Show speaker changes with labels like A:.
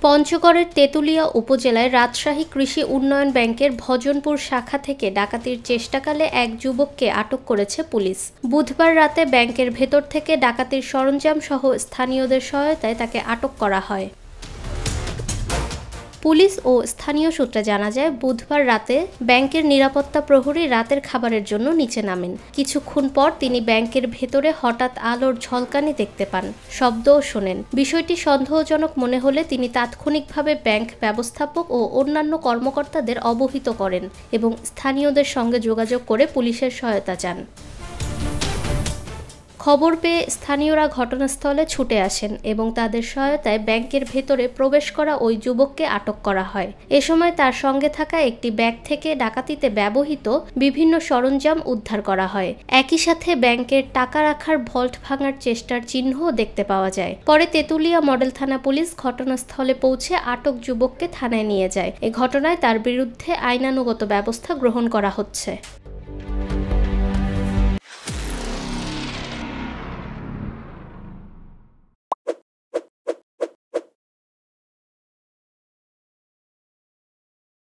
A: পঞ্চগড়ের তেঁতুলিয়া উপজেলায় রাজশাহী কৃষি উন্নয়ন ব্যাংকের ভজনপুর শাখা থেকে ডাকাতির চেষ্টাকালে এক যুবককে আটক করেছে পুলিশ। বুধবার রাতে ব্যাংকের ভেতর থেকে ডাকাতির সরঞ্জাম সহ স্থানীয়দের সহায়তায় তাকে আটক করা হয়। পুলিশ ও স্থানীয় সূত্রে জানা যায়, বুধবার রাতে ব্যাংকের নিরাপত্তা প্রহরী রাতের খাবারের জন্য নিচে নামেন। কিছুক্ষণ পর তিনি ব্যাংকের ভেতরে হঠাৎ আলোর ঝলকানি দেখতে পান, শব্দও শোনেন। বিষয়টি সন্দেহজনক মনে হলে তিনি তাৎক্ষণিকভাবে ব্যাংক ব্যবস্থাপক ও অন্যান্য কর্মকর্তাদের অবহিত করেন এবং স্থানীয়দের সঙ্গে যোগাযোগ করে পুলিশের সহায়তা চান। খবর পেয়ে স্থানীয়রা ঘটনাস্থলে ছুটে আসেন এবং তাদের সহায়তায় ব্যাংকের ভেতরে প্রবেশ করা ওই যুবককে আটক করা হয়। এ সময় তার সঙ্গে থাকা একটি ব্যাগ থেকে ডাকাতিতে ব্যবহৃত বিভিন্ন সরঞ্জাম উদ্ধার করা হয়। একই সাথে ব্যাংকের টাকা রাখার ভল্ট ভাঙার চেষ্টার চিহ্নও দেখতে পাওয়া যায়। পরে তেঁতুলিয়া মডেল থানা পুলিশ ঘটনাস্থলে পৌঁছে আটক যুবককে থানায় নিয়ে যায়। এ ঘটনায় তার বিরুদ্ধে আইনানুগত ব্যবস্থা গ্রহণ করা হচ্ছে।